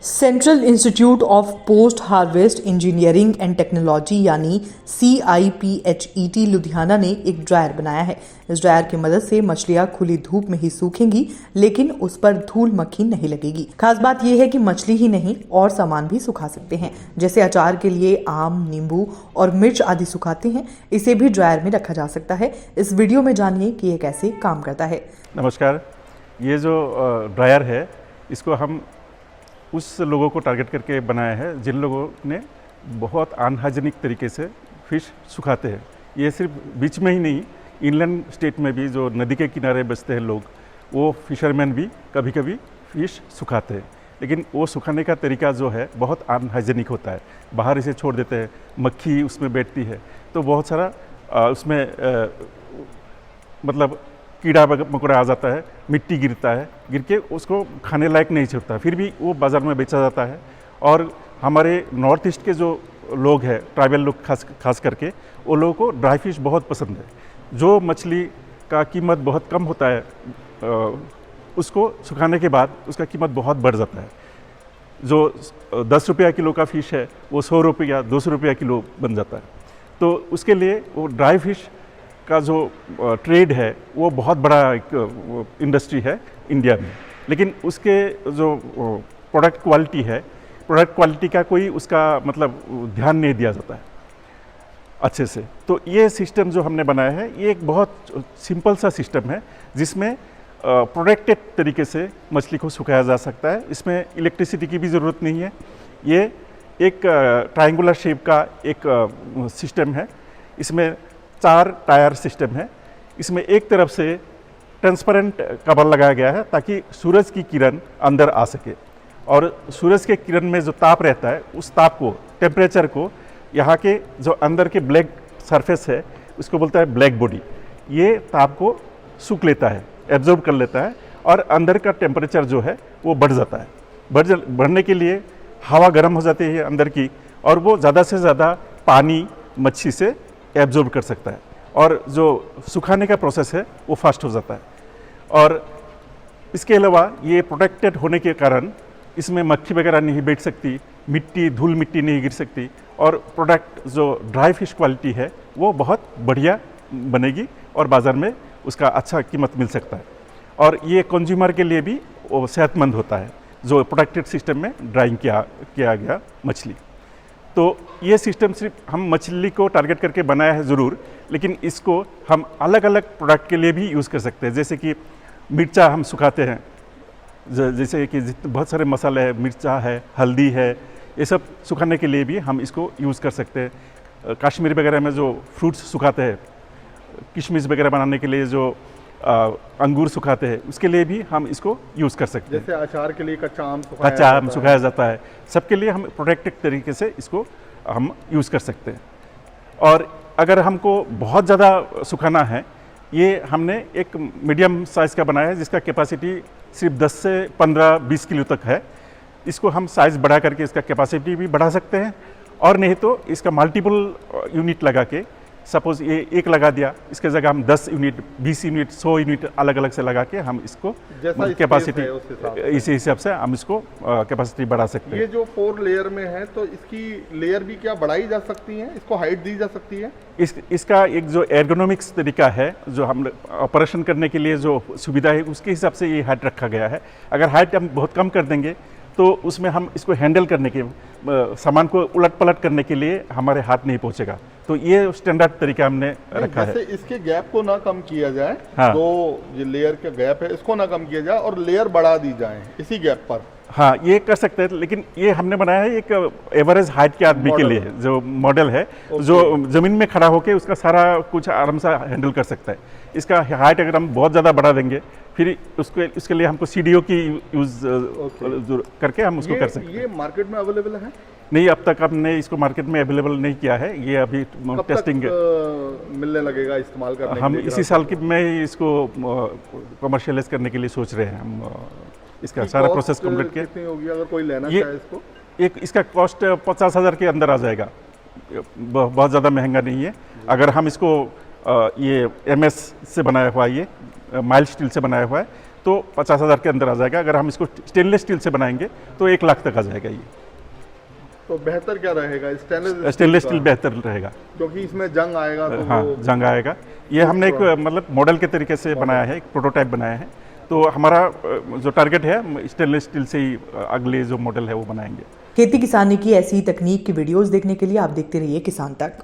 Central institute of post harvest engineering and technology यानी CIPHET Ludhiana ने एक ड्रायर बनाया है। इस ड्रायर की मदद से मछलियां खुली धूप में ही सूखेंगी, लेकिन उस पर धूल मक्खी नहीं लगेगी। खास बात यह है कि मछली ही नहीं और सामान भी सुखा सकते हैं। जैसे अचार के लिए आम, नींबू और मिर्च आदि सुखाते हैं, इसे भी ड्रायर में रखा जा सकता है। इस वीडियो में जानिए कि यह कैसे काम करता है। नमस्कार, ये जो ड्रायर है इसको हम उस लोगों को टारगेट करके बनाया है जिन लोगों ने बहुत अनहाइजीनिक तरीके से फ़िश सुखाते हैं। ये सिर्फ बीच में ही नहीं, इनलैंड स्टेट में भी जो नदी के किनारे बसते हैं लोग, वो फिशरमैन भी कभी कभी फ़िश सुखाते हैं। लेकिन वो सुखाने का तरीका जो है बहुत अनहाइजीनिक होता है। बाहर इसे छोड़ देते हैं, मक्खी उसमें बैठती है, तो बहुत सारा उसमें मतलब कीड़ा मकोड़ा आ जाता है, मिट्टी गिरता है, गिर के उसको खाने लायक नहीं छोड़ता, फिर भी वो बाज़ार में बेचा जाता है। और हमारे नॉर्थ ईस्ट के जो लोग हैं, ट्राइबल लोग खास करके, वो लोगों को ड्राई फिश बहुत पसंद है। जो मछली का कीमत बहुत कम होता है, उसको सुखाने के बाद उसका कीमत बहुत बढ़ जाता है। जो 10 रुपया किलो का फ़िश है वो 100 रुपया 200 रुपया किलो बन जाता है। तो उसके लिए वो ड्राई फिश का जो ट्रेड है वो बहुत बड़ा एक इंडस्ट्री है इंडिया में। लेकिन उसके जो प्रोडक्ट क्वालिटी है, प्रोडक्ट क्वालिटी का कोई उसका मतलब ध्यान नहीं दिया जाता है अच्छे से। तो ये सिस्टम जो हमने बनाया है, ये एक बहुत सिंपल सा सिस्टम है जिसमें प्रोटेक्टेड तरीके से मछली को सुखाया जा सकता है। इसमें इलेक्ट्रिसिटी की भी ज़रूरत नहीं है। ये एक ट्रायंगुलर शेप का एक सिस्टम है। इसमें 4 टायर सिस्टम है। इसमें एक तरफ से ट्रांसपेरेंट कवर लगाया गया है ताकि सूरज की किरण अंदर आ सके, और सूरज के किरण में जो ताप रहता है उस ताप को, टेम्परेचर को, यहाँ के जो अंदर के ब्लैक सरफेस है उसको बोलता है ब्लैक बॉडी, ये ताप को सूख लेता है, एब्जॉर्ब कर लेता है, और अंदर का टेम्परेचर जो है वो बढ़ जाता है। बढ़ने के लिए हवा गर्म हो जाती है अंदर की, और वो ज़्यादा से ज़्यादा पानी मच्छी से एब्जॉर्ब कर सकता है, और जो सुखाने का प्रोसेस है वो फास्ट हो जाता है। और इसके अलावा ये प्रोटेक्टेड होने के कारण इसमें मक्खी वगैरह नहीं बैठ सकती, मिट्टी, धूल मिट्टी नहीं गिर सकती, और प्रोडक्ट जो ड्राई फिश क्वालिटी है वो बहुत बढ़िया बनेगी और बाज़ार में उसका अच्छा कीमत मिल सकता है। और ये कंज्यूमर के लिए भी वो सेहतमंद होता है जो प्रोटेक्टेड सिस्टम में ड्राइंग किया गया मछली। तो ये सिस्टम सिर्फ हम मछली को टारगेट करके बनाया है ज़रूर, लेकिन इसको हम अलग अलग प्रोडक्ट के लिए भी यूज़ कर सकते हैं। जैसे कि मिर्चा हम सुखाते हैं, जैसे कि बहुत सारे मसाले हैं, मिर्चा है, हल्दी है, ये सब सुखाने के लिए भी हम इसको यूज़ कर सकते हैं। कश्मीर वगैरह में जो फ्रूट्स सुखाते हैं, किशमिश वगैरह बनाने के लिए जो अंगूर सुखाते हैं, उसके लिए भी हम इसको यूज़ कर सकते हैं। जैसे अचार के लिए कच्चा आम सुखाया जाता है, सबके लिए हम प्रोटेक्टेड तरीके से इसको हम यूज़ कर सकते हैं। और अगर हमको बहुत ज़्यादा सुखाना है, ये हमने एक मीडियम साइज़ का बनाया है जिसका कैपेसिटी सिर्फ 10 से 15-20 किलो तक है। इसको हम साइज़ बढ़ा करके इसका कैपेसिटी भी बढ़ा सकते हैं, और नहीं तो इसका मल्टीपल यूनिट लगा के, सपोज़ ये एक लगा दिया, इसके जगह हम 10 यूनिट, 20 यूनिट, 100 यूनिट अलग अलग से लगा के हम इसको कैपेसिटी, इसी हिसाब से हम इसको कैपेसिटी बढ़ा सकते हैं। ये जो 4 लेयर में है, तो इसकी लेयर भी क्या बढ़ाई जा सकती है, इसको हाइट दी जा सकती है? इसका एक जो एर्गोनॉमिक्स तरीका है, जो हम ऑपरेशन करने के लिए जो सुविधा है, उसके हिसाब से ये हाइट रखा गया है। अगर हाइट हम बहुत कम कर देंगे तो उसमें हम इसको हैंडल करने के, सामान को उलट पलट करने के लिए हमारे हाथ नहीं पहुंचेगा। तो ये स्टैंडर्ड तरीका हमने रखा है। इसके गैप को ना कम किया जाए, हाँ। तो ये लेयर का गैप है इसको ना कम किया जाए और लेयर बढ़ा दी जाए इसी गैप पर। हाँ, ये कर सकते हैं, लेकिन ये हमने बनाया है एक एवरेज हाइट के आदमी के लिए, जो मॉडल है, जो ज़मीन में खड़ा होकर उसका सारा कुछ आराम से हैंडल कर सकता है। इसका हाइट अगर हम बहुत ज़्यादा बढ़ा देंगे, फिर उसके लिए हमको CDO की यूज़ करके हम उसको कर सकते हैं। ये मार्केट में अवेलेबल है? नहीं, अब तक हमने इसको मार्केट में अवेलेबल नहीं किया है। ये अभी टेस्टिंग मिलने लगेगा इस्तेमाल करने हम इसी साल में इसको कमर्शियलाइज करने के लिए सोच रहे हैं। हम इसका सारा प्रोसेस कंप्लीट के कितनी होगी अगर कोई लेना चाहे इसको? इसका कॉस्ट 50,000 के अंदर आ जाएगा, बहुत ज़्यादा महंगा नहीं है। अगर हम इसको ये MS से बनाया हुआ है, ये माइल्ड स्टील से बनाया हुआ है, तो 50,000 के अंदर आ जाएगा। अगर हम इसको स्टेनलेस स्टील से बनाएंगे तो 1 लाख तक आ जाएगा। ये तो बेहतर क्या रहेगा स्टेनलेस स्टील बेहतर रहेगा, क्योंकि इसमें जंग आएगा तो हाँ वो जंग आएगा। ये हमने एक मतलब मॉडल के तरीके से बनाया है, एक प्रोटोटाइप बनाया है। तो हमारा जो टारगेट है स्टेनलेस स्टील से ही अगले जो मॉडल है वो बनाएंगे। खेती किसानी की ऐसी तकनीक की वीडियोस देखने के लिए आप देखते रहिए किसान तक।